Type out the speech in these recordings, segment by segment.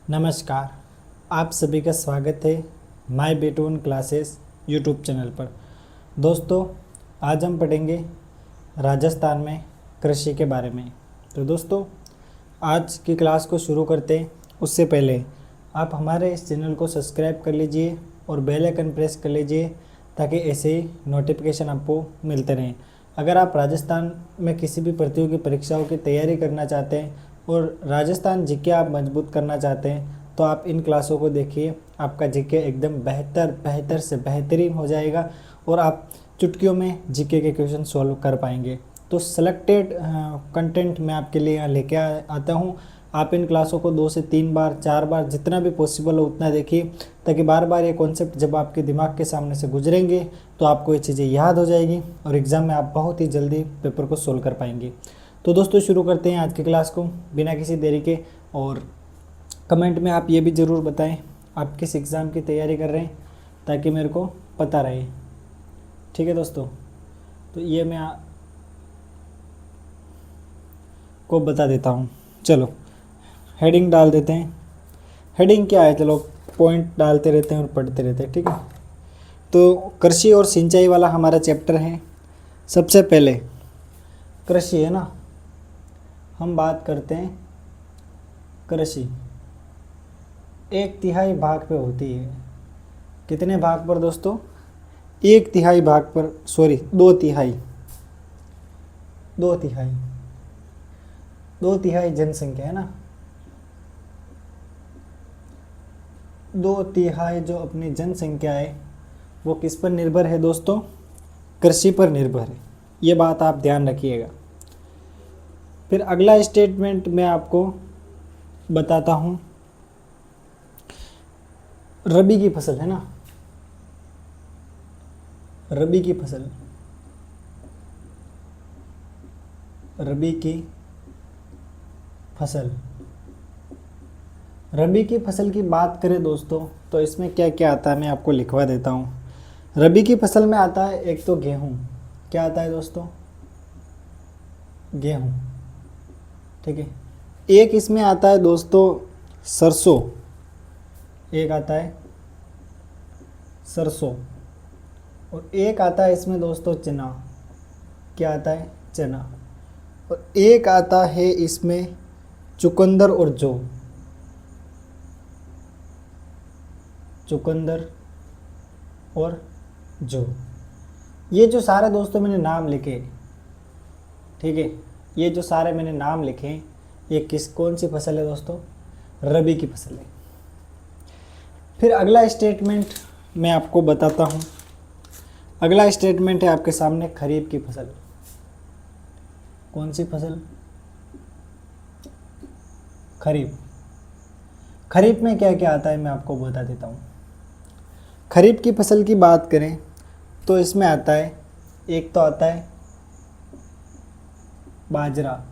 नमस्कार। आप सभी का स्वागत है माय बेटून क्लासेस यूट्यूब चैनल पर। दोस्तों, आज हम पढ़ेंगे राजस्थान में कृषि के बारे में। तो दोस्तों, आज की क्लास को शुरू करते हैं उससे पहले आप हमारे इस चैनल को सब्सक्राइब कर लीजिए और बेल आइकन प्रेस कर लीजिए ताकि ऐसे ही नोटिफिकेशन आपको मिलते रहें। अगर आप राजस्थान में किसी भी प्रतियोगी परीक्षाओं की तैयारी करना चाहते हैं और राजस्थान जीके आप मजबूत करना चाहते हैं तो आप इन क्लासों को देखिए। आपका जीके एकदम बेहतर से बेहतरीन हो जाएगा और आप चुटकियों में जीके के क्वेश्चन सॉल्व कर पाएंगे। तो सिलेक्टेड कंटेंट मैं आपके लिए यहाँ लेके आता हूँ। आप इन क्लासों को 2 से 3 बार 4 बार जितना भी पॉसिबल हो उतना देखिए ताकि बार बार ये कॉन्सेप्ट जब आपके दिमाग के सामने से गुजरेंगे तो आपको ये चीज़ें याद हो जाएगी और एग्ज़ाम में आप बहुत ही जल्दी पेपर को सोल्व कर पाएंगे। तो दोस्तों, शुरू करते हैं आज की क्लास को बिना किसी देरी के। और कमेंट में आप ये भी ज़रूर बताएं आप किस एग्ज़ाम की तैयारी कर रहे हैं ताकि मेरे को पता रहे। ठीक है दोस्तों, तो ये मैं को बता देता हूँ। चलो हेडिंग डाल देते हैं। हेडिंग क्या है, चलो पॉइंट डालते रहते हैं और पढ़ते रहते हैं। ठीक है, तो कृषि और सिंचाई वाला हमारा चैप्टर है। सबसे पहले कृषि है ना, हम बात करते हैं कृषि 1/3 भाग पे होती है। कितने भाग पर दोस्तों? 1/3 भाग पर, सॉरी 2/3 जनसंख्या है ना। 2/3 जो अपनी जनसंख्या है वो किस पर निर्भर है दोस्तों? कृषि पर निर्भर है। ये बात आप ध्यान रखिएगा। फिर अगला स्टेटमेंट मैं आपको बताता हूँ। रबी की फसल है ना, रबी की फसल, रबी की फसल, रबी की फसल की बात करें दोस्तों तो इसमें क्या क्या आता है मैं आपको लिखवा देता हूँ। रबी की फसल में आता है एक तो गेहूँ। क्या आता है दोस्तों? गेहूँ। ठीक है, एक इसमें आता है दोस्तों सरसों, एक आता है सरसों और एक आता है इसमें दोस्तों चना। क्या आता है? चना। और एक आता है इसमें चुकंदर और जौ। चुकंदर और जौ, ये जो सारे दोस्तों मैंने नाम लिखे, ठीक है, ये जो सारे मैंने नाम लिखे ये कौन सी फसल है दोस्तों? रबी की फसल है। फिर अगला स्टेटमेंट मैं आपको बताता हूँ। अगला स्टेटमेंट है आपके सामने खरीफ की फसल। कौन सी फसल? खरीफ। खरीफ में क्या क्या आता है मैं आपको बता देता हूँ। खरीफ की फसल की बात करें तो इसमें आता है, एक तो आता है बाजरा,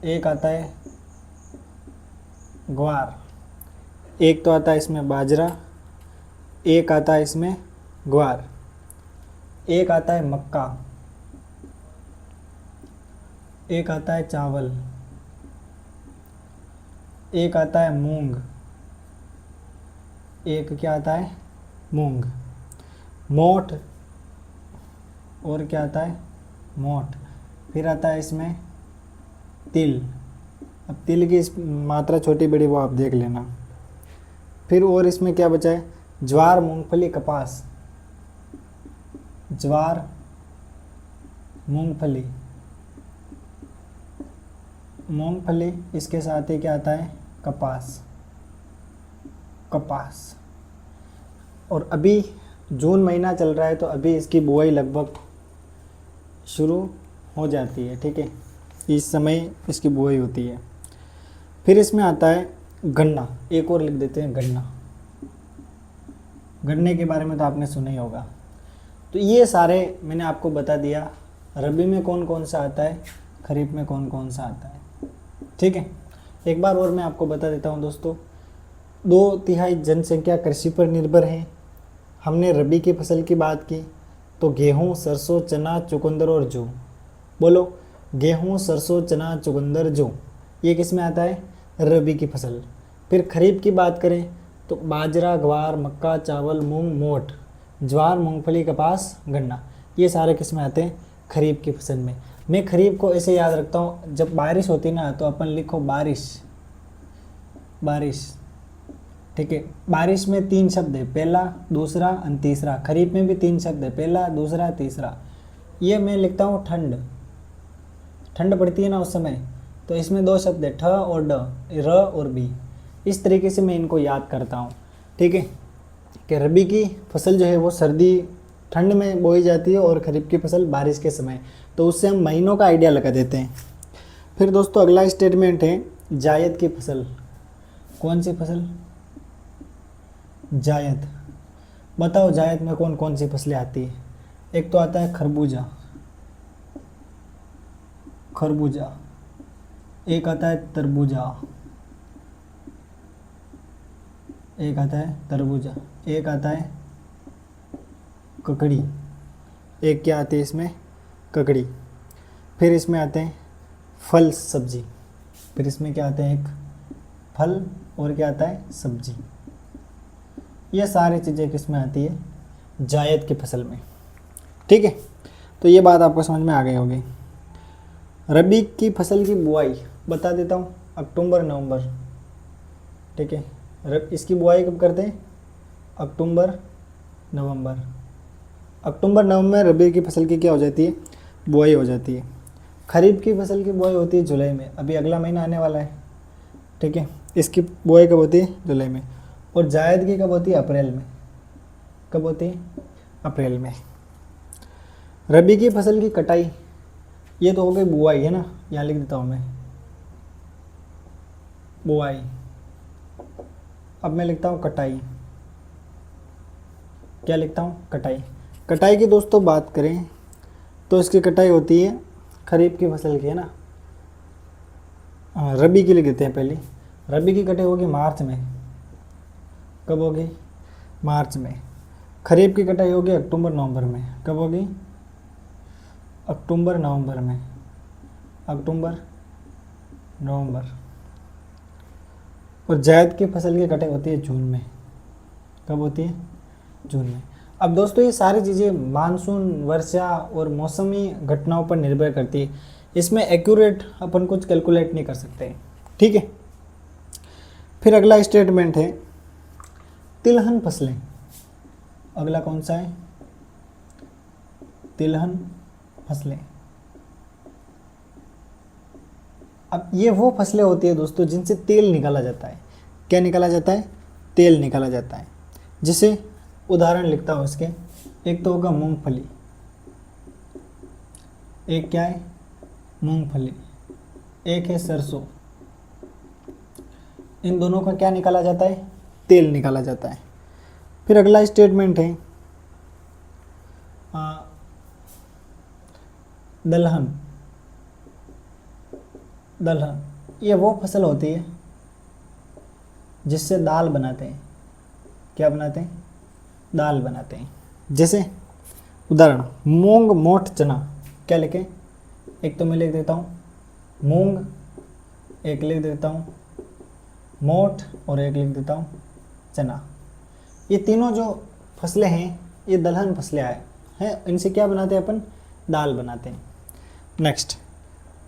एक आता है ग्वार, एक तो आता है इसमें बाजरा, एक आता है इसमें ग्वार, एक आता है मक्का, एक आता है चावल, एक आता है मूंग, एक क्या आता है? मूंग, मोठ, और क्या आता है? मोठ। फिर आता है इसमें तिल। अब तिल की मात्रा छोटी बड़ी वो आप देख लेना। फिर और इसमें क्या बचा है? ज्वार, मूंगफली, कपास। ज्वार, मूंगफली, मूंगफली, इसके साथ ही क्या आता है? कपास। कपास। और अभी जून महीना चल रहा है तो अभी इसकी बुआई लगभग शुरू हो जाती है। ठीक है, इस समय इसकी बुआई होती है। फिर इसमें आता है गन्ना। एक और लिख देते हैं गन्ना। गन्ने के बारे में तो आपने सुना ही होगा। तो ये सारे मैंने आपको बता दिया, रबी में कौन कौन सा आता है, खरीफ में कौन कौन सा आता है। ठीक है, एक बार और मैं आपको बता देता हूँ दोस्तों। 2/3 जनसंख्या कृषि पर निर्भर है। हमने रबी की फसल की बात की तो गेहूँ, सरसों, चना, चुकंदर और जौ। बोलो, गेहूँ, सरसों, चना, चुकंदर, जौ, ये किस में आता है? रबी की फसल। फिर खरीफ की बात करें तो बाजरा, ग्वार, मक्का, चावल, मूंग, मोठ, ज्वार, मूंगफली, कपास, गन्ना, ये सारे किस में आते हैं? खरीफ की फसल में। मैं खरीफ को ऐसे याद रखता हूँ, जब बारिश होती ना तो अपन लिखो बारिश, बारिश, ठीक है। बारिश में 3 शब्द है, पहला, दूसरा और तीसरा। खरीफ में भी 3 शब्द है, पहला, दूसरा, तीसरा। ये मैं लिखता हूँ ठंड, ठंड पड़ती है ना उस समय, तो इसमें 2 शब्द है, ठ और ड, र और बी। इस तरीके से मैं इनको याद करता हूँ, ठीक है। कि रबी की फसल जो है वो सर्दी ठंड में बोई जाती है और खरीफ की फसल बारिश के समय, तो उससे हम महीनों का आइडिया लगा देते हैं। फिर दोस्तों अगला स्टेटमेंट है जायद की फसल। कौन सी फसल? जायद। बताओ जायद में कौन कौन सी फसलें आती है? एक तो आता है खरबूजा, खरबूजा, एक आता है तरबूजा, एक आता है तरबूजा, एक आता है ककड़ी, एक क्या आती है इसमें? ककड़ी। फिर इसमें आते हैं फल सब्जी, फिर इसमें क्या आते हैं? एक फल और क्या आता है? सब्जी। ये सारी चीज़ें किस में आती है? जायद की फसल में, ठीक है। तो ये बात आपको समझ में आ गई होगी। रबी की फसल की बुआई बता देता हूँ, अक्टूबर नवंबर, ठीक है। इसकी बुआई कब करते हैं? अक्टूबर नवंबर। अक्टूबर नवंबर रबी की फसल की क्या हो जाती है? बुआई हो जाती है। खरीफ की फसल की बुआई होती है जुलाई में, अभी अगला महीना आने वाला है, ठीक है। इसकी बुआई कब होती है? जुलाई में। और जायद की कब होती है? अप्रैल में। कब होती है? अप्रैल में। रबी की फसल की कटाई, ये तो हो गई बुआई, है ना, यहाँ लिख देता हूँ मैं बुआई। अब मैं लिखता हूँ कटाई। क्या लिखता हूँ? कटाई। कटाई की दोस्तों बात करें तो इसकी कटाई होती है खरीफ की फसल की, है ना। रबी की लिख देते हैं पहले। रबी की कटाई होगी मार्च में। कब होगी? मार्च में। खरीफ की कटाई होगी अक्टूबर नवंबर में। कब होगी? अक्टूबर नवंबर में। अक्टूबर नवंबर। और जायद की फसल की कटाई होती है जून में। कब होती है? जून में। अब दोस्तों ये सारी चीज़ें मानसून, वर्षा और मौसमी घटनाओं पर निर्भर करती है, इसमें एक्यूरेट अपन कुछ कैलकुलेट नहीं कर सकते, ठीक है। फिर अगला स्टेटमेंट है तिलहन फसलें। अगला कौन सा है? तिलहन फसलें। अब ये वो फसलें होती है दोस्तों जिनसे तेल निकाला जाता है। क्या निकाला जाता है? तेल निकाला जाता है। जिसे उदाहरण लिखता हूँ इसके, एक तो होगा मूंगफली, एक क्या है? मूंगफली, एक है सरसों। इन दोनों का क्या निकाला जाता है? तेल निकाला जाता है। फिर अगला स्टेटमेंट है दलहन। दलहन ये वो फसल होती है जिससे दाल बनाते हैं। क्या बनाते हैं? दाल बनाते हैं। जैसे उदाहरण मूंग, मोठ, चना। क्या लिखें? एक तो मैं लिख देता हूँ मूंग, एक लिख देता हूँ मोठ और एक लिख देता हूँ चना। ये तीनों जो फसलें हैं ये दलहन फसलें हैं। इनसे क्या बनाते हैं अपन? दाल बनाते हैं। नेक्स्ट,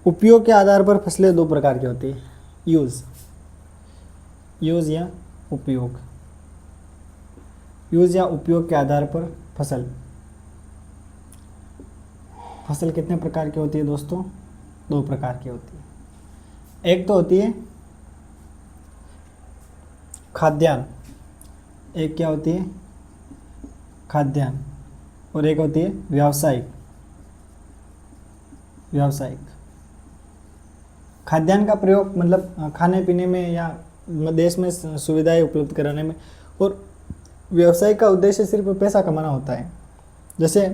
उपयोग के आधार पर फसलें 2 प्रकार की होती है। यूज़ या उपयोग। यूज़ या उपयोग के आधार पर फसल कितने प्रकार की होती है दोस्तों? 2 प्रकार की होती है। एक तो होती है खाद्यान्न, एक क्या होती है? खाद्यान्न। और एक होती है व्यावसायिक। खाद्यान्न का प्रयोग मतलब खाने पीने में या देश में सुविधाएं उपलब्ध कराने में, और व्यवसाय का उद्देश्य सिर्फ पैसा कमाना होता है। जैसे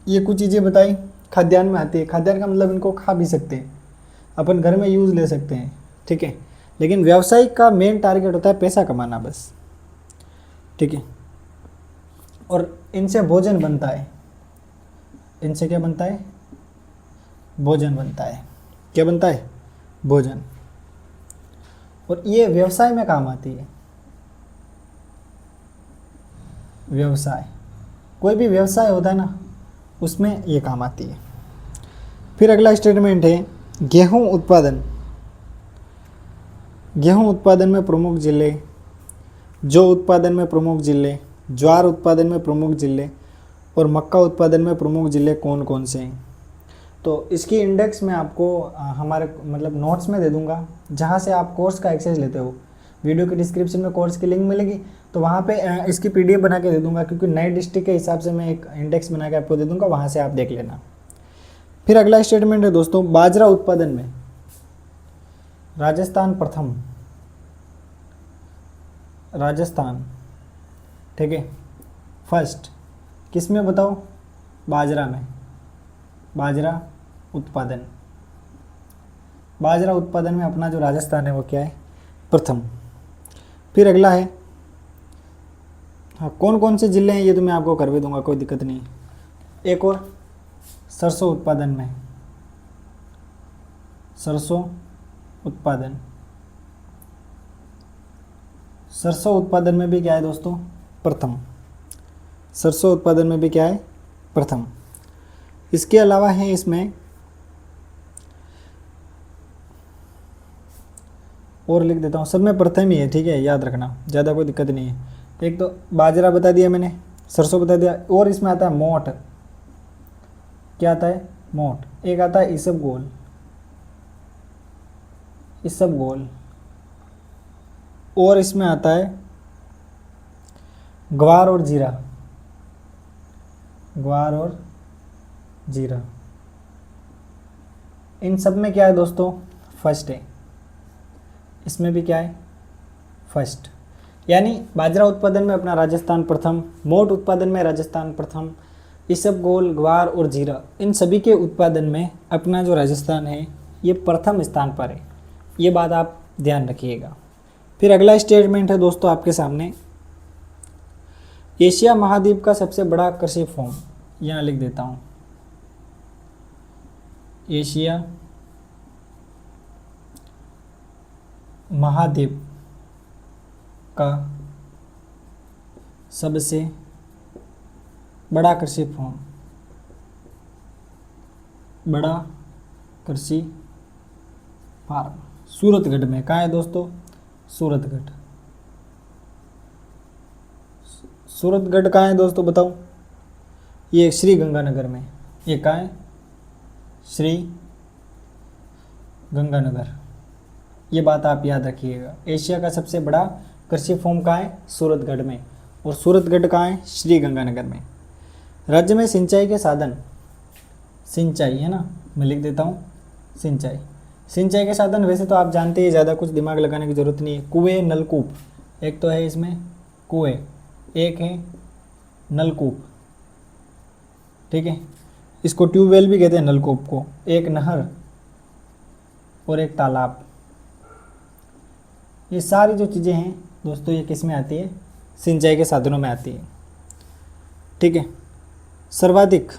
ये कुछ चीज़ें बताई खाद्यान्न में आती है। खाद्यान्न का मतलब इनको खा भी सकते हैं, अपन घर में यूज़ ले सकते हैं, ठीक है। लेकिन व्यावसायिक का मेन टारगेट होता है पैसा कमाना बस, ठीक है। और इनसे भोजन बनता है। इनसे क्या बनता है? भोजन बनता है। क्या बनता है? भोजन। और ये व्यवसाय में काम आती है। व्यवसाय, कोई भी व्यवसाय होता है ना, उसमें ये काम आती है। फिर अगला स्टेटमेंट है गेहूं उत्पादन। गेहूं उत्पादन में प्रमुख जिले, जौ उत्पादन में प्रमुख जिले, ज्वार उत्पादन में प्रमुख जिले और मक्का उत्पादन में प्रमुख जिले कौन कौन से हैं। तो इसकी इंडेक्स मैं आपको हमारे मतलब नोट्स में दे दूंगा, जहाँ से आप कोर्स का एक्सेस लेते हो। वीडियो के डिस्क्रिप्शन में कोर्स की लिंक मिलेगी, तो वहाँ पे इसकी पीडीएफ बना के दे दूंगा, क्योंकि नए डिस्ट्रिक्ट के हिसाब से मैं एक इंडेक्स बना के आपको दे दूंगा, वहाँ से आप देख लेना। फिर अगला स्टेटमेंट है दोस्तों, बाजरा उत्पादन में राजस्थान प्रथम। राजस्थान, ठीक है, फर्स्ट किस में बताओ? बाजरा में। बाजरा उत्पादन, बाजरा उत्पादन में अपना जो राजस्थान है वो क्या है? प्रथम। फिर अगला है, हाँ, कौन कौन से जिले हैं ये तो मैं आपको कर भी दूंगा, कोई दिक्कत नहीं। एक और, सरसों उत्पादन में, सरसों उत्पादन, सरसों उत्पादन में भी क्या है दोस्तों? प्रथम। सरसों उत्पादन में भी क्या है? प्रथम। इसके अलावा है इसमें और लिख देता हूँ, सब में प्रथम ही है, ठीक है, याद रखना, ज़्यादा कोई दिक्कत नहीं है। एक तो बाजरा बता दिया मैंने, सरसों बता दिया, और इसमें आता है मोट। क्या आता है? मोट। एक आता है इसबगोल, इसबगोल, और इसमें आता है ग्वार और जीरा, ग्वार और जीरा। इन सब में क्या है दोस्तों? फर्स्ट है। इसमें भी क्या है? फर्स्ट। यानी बाजरा उत्पादन में अपना राजस्थान प्रथम, मोट उत्पादन में राजस्थान प्रथम, इसबगोल, ग्वार और जीरा, इन सभी के उत्पादन में अपना जो राजस्थान है ये प्रथम स्थान पर है। ये बात आप ध्यान रखिएगा। फिर अगला स्टेटमेंट है दोस्तों आपके सामने, एशिया महाद्वीप का सबसे बड़ा कृषि फॉर्म, यहाँ लिख देता हूँ, एशिया महाद्वीप का सबसे बड़ा कृषि फॉर्म, बड़ा कृषि फार्म सूरतगढ़ में। कहाँ है दोस्तों? सूरतगढ़। सूरतगढ़ कहाँ है दोस्तों बताओ? ये श्री गंगानगर में। ये कहाँ है? श्री गंगानगर। ये बात आप याद रखिएगा। एशिया का सबसे बड़ा कृषि फॉर्म कहाँ है? सूरतगढ़ में। और सूरतगढ़ कहाँ है? श्री गंगानगर में। राज्य में सिंचाई के साधन, सिंचाई है ना, मैं लिख देता हूँ सिंचाई। सिंचाई के साधन वैसे तो आप जानते हैं, ज़्यादा कुछ दिमाग लगाने की ज़रूरत नहीं है। कुएँ, नलकूप, एक तो है इसमें कुएँ, एक है नलकूप, ठीक है, इसको ट्यूबवेल भी कहते हैं नलकूप को। एक नहर और एक तालाब। ये सारी जो चीज़ें हैं दोस्तों ये किस में आती है? सिंचाई के साधनों में आती है, ठीक है। सर्वाधिक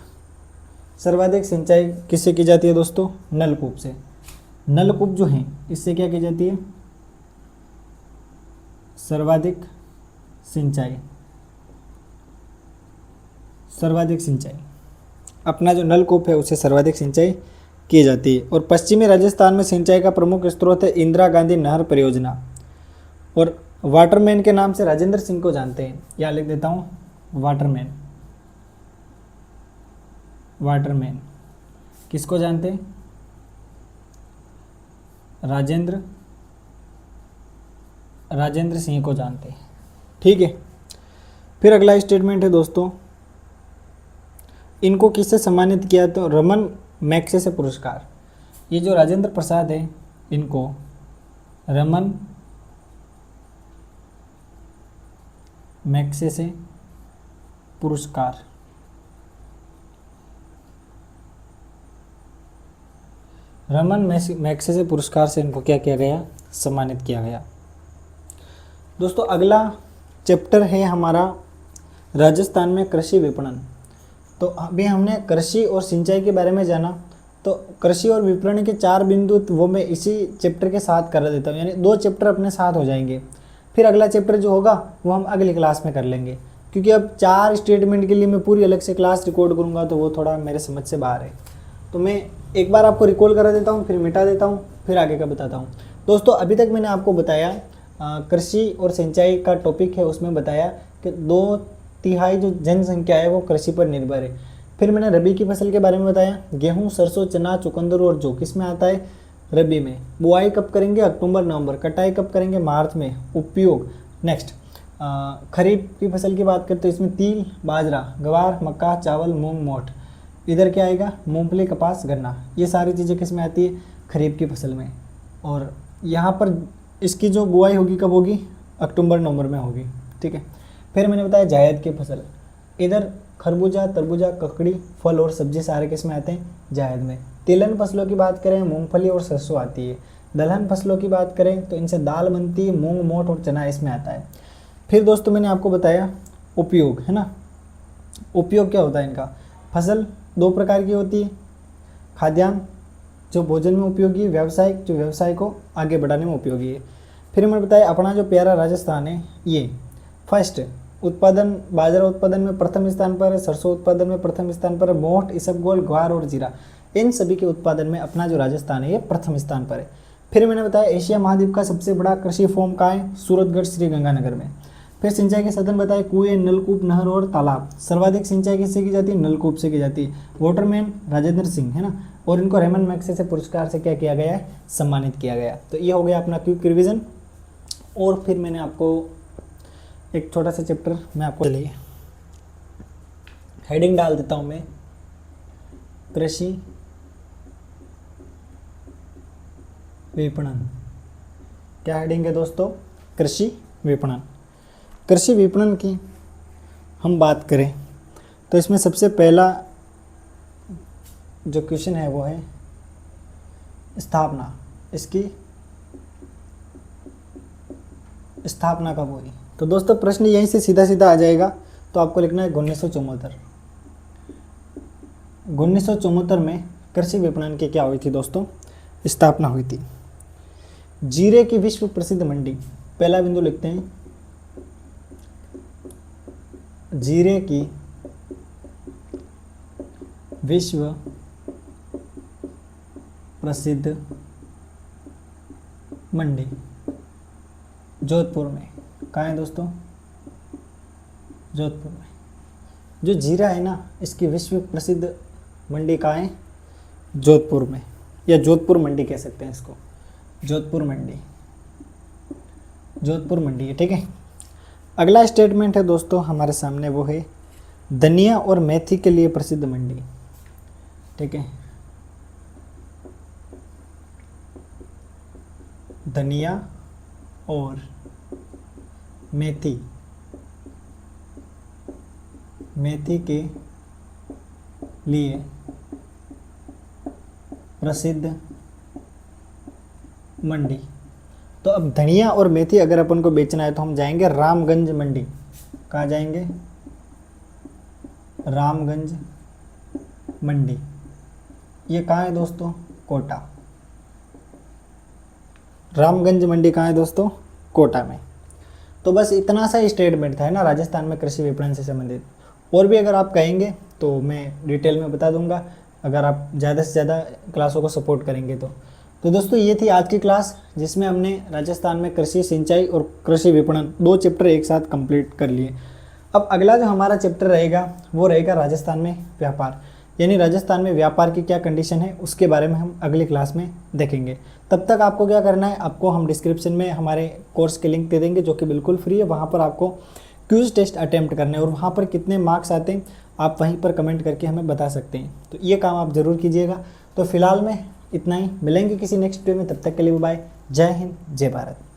सिंचाई किससे की जाती है दोस्तों? नलकूप से। नलकूप जो हैं इससे क्या की जाती है? सर्वाधिक सिंचाई, सर्वाधिक सिंचाई, अपना जो नलकूप है उससे सर्वाधिक सिंचाई की जाती है। और पश्चिमी राजस्थान में सिंचाई का प्रमुख स्रोत है इंदिरा गांधी नहर परियोजना। और वाटरमैन के नाम से राजेंद्र सिंह को जानते हैं, यहाँ लिख देता हूँ वाटरमैन। वाटरमैन किसको जानते हैं? राजेंद्र सिंह को जानते हैं, ठीक है। फिर अगला स्टेटमेंट है दोस्तों, इनको किससे सम्मानित किया? तो रमन मैग्सेसे पुरस्कार। ये जो राजेंद्र प्रसाद है इनको रमन मैग्सेसे पुरस्कार, रमन मैग्सेसे पुरस्कार से इनको क्या किया गया? सम्मानित किया गया। दोस्तों अगला चैप्टर है हमारा राजस्थान में कृषि विपणन। तो अभी हमने कृषि और सिंचाई के बारे में जाना। तो कृषि और विपणन के 4 बिंदु वो मैं इसी चैप्टर के साथ कर देता हूँ, यानी 2 चैप्टर अपने साथ हो जाएंगे। फिर अगला चैप्टर जो होगा वो हम अगली क्लास में कर लेंगे, क्योंकि अब 4 स्टेटमेंट के लिए मैं पूरी अलग से क्लास रिकॉर्ड करूँगा तो वो थोड़ा मेरे समझ से बाहर है। तो मैं एक बार आपको रिकॉल करा देता हूँ, फिर मिटा देता हूँ, फिर आगे का बताता हूँ। दोस्तों अभी तक मैंने आपको बताया कृषि और सिंचाई का टॉपिक है, उसमें बताया कि 2/3 जो जनसंख्या है वो कृषि पर निर्भर है। फिर मैंने रबी की फसल के बारे में बताया, गेहूं, सरसों, चना, चुकंदर और जौ किस में आता है, रबी में। बुआई कब करेंगे, अक्टूबर नवंबर। कटाई कब करेंगे, मार्च में। उपयोग नेक्स्ट। खरीफ की फसल की बात करते हैं, इसमें तिल, बाजरा, ग्वार, मक्का, चावल, मूंग, मोठ। इधर क्या आएगा, मूंगफली, कपास, गन्ना। ये सारी चीज़ें किस में आती है, खरीफ की फसल में। और यहाँ पर इसकी जो बुआई होगी कब होगी, अक्टूबर नवंबर में होगी, ठीक है। फिर मैंने बताया जायद की फसल, इधर खरबूजा, तरबूजा, ककड़ी, फल और सब्जी सारे किस में आते हैं, जायद में। तिलहन फसलों की बात करें, मूंगफली और सरसों आती है। दलहन फसलों की बात करें तो इनसे दाल बनती है, मूंग, मोठ और चना इसमें आता है। फिर दोस्तों मैंने आपको बताया उपयोग, है ना। उपयोग क्या होता है इनका, फसल 2 प्रकार की होती है, खाद्यान्न जो भोजन में उपयोगी है, व्यावसायिक जो व्यवसाय को आगे बढ़ाने में उपयोगी है। फिर मैंने बताया अपना जो प्यारा राजस्थान है, ये फर्स्ट उत्पादन, बाजरा उत्पादन में प्रथम स्थान पर है, सरसों उत्पादन में प्रथम स्थान पर है, मोठ, इसबगोल, ग्वार और जीरा, इन सभी के उत्पादन में अपना जो राजस्थान है ये प्रथम स्थान पर है। फिर मैंने बताया एशिया महाद्वीप का सबसे बड़ा कृषि फॉर्म कहाँ है, सूरतगढ़, श्रीगंगानगर में। फिर सिंचाई के साधन बताए, कुएं, नलकूप, नहर और तालाब। सर्वाधिक सिंचाई किससे की जाती है, नलकूप से की जाती है। वाटरमैन राजेंद्र सिंह, है ना, और इनको रेमन मैग्सेसे पुरस्कार से क्या किया गया है, सम्मानित किया गया। तो ये हो गया अपना क्विक रिवीजन। और फिर मैंने आपको एक छोटा सा चैप्टर मैं आपको चलिए हेडिंग डाल देता हूँ मैं, कृषि विपणन। क्या हेडिंग है दोस्तों, कृषि विपणन। कृषि विपणन की हम बात करें तो इसमें सबसे पहला जो क्वेश्चन है वो है स्थापना। इसकी स्थापना कब हुई, तो दोस्तों प्रश्न यहीं से सीधा सीधा आ जाएगा। तो आपको लिखना है 1974। 1974 में कृषि विपणन की क्या हुई थी दोस्तों, स्थापना हुई थी। जीरे की विश्व प्रसिद्ध मंडी, पहला बिंदु लिखते हैं, जीरे की विश्व प्रसिद्ध मंडी जोधपुर में। कहाँ है दोस्तों, जोधपुर में। जो जीरा है ना, इसकी विश्व प्रसिद्ध मंडी कहाँ है, जोधपुर में, या जोधपुर मंडी कह सकते हैं इसको, जोधपुर मंडी, जोधपुर मंडी है, ठीक है। अगला स्टेटमेंट है दोस्तों हमारे सामने, वो है धनिया और मेथी के लिए प्रसिद्ध मंडी, ठीक है। धनिया और मेथी, मेथी के लिए प्रसिद्ध मंडी। तो अब धनिया और मेथी अगर अपन को बेचना है तो हम जाएंगे रामगंज मंडी। कहाँ जाएंगे, रामगंज मंडी। ये कहाँ है दोस्तों, कोटा। रामगंज मंडी कहाँ है दोस्तों, कोटा में। तो बस इतना सा स्टेटमेंट था, है ना, राजस्थान में कृषि विपणन से संबंधित। और भी अगर आप कहेंगे तो मैं डिटेल में बता दूंगा, अगर आप ज़्यादा से ज़्यादा क्लासों को सपोर्ट करेंगे तो दोस्तों ये थी आज की क्लास, जिसमें हमने राजस्थान में कृषि, सिंचाई और कृषि विपणन 2 चैप्टर एक साथ कंप्लीट कर लिए। अब अगला जो हमारा चैप्टर रहेगा वो रहेगा राजस्थान में व्यापार, यानी राजस्थान में व्यापार की क्या कंडीशन है उसके बारे में हम अगली क्लास में देखेंगे। तब तक आपको क्या करना है, आपको हम डिस्क्रिप्शन में हमारे कोर्स के लिंक दे देंगे जो कि बिल्कुल फ्री है। वहाँ पर आपको क्विज टेस्ट अटेम्प्ट करने हैं और वहाँ पर कितने मार्क्स आते हैं आप वहीं पर कमेंट करके हमें बता सकते हैं। तो ये काम आप ज़रूर कीजिएगा। तो फिलहाल में इतना ही, मिलेंगे किसी नेक्स्ट वीडियो में, तब तक के लिए बाय। जय हिंद, जय भारत।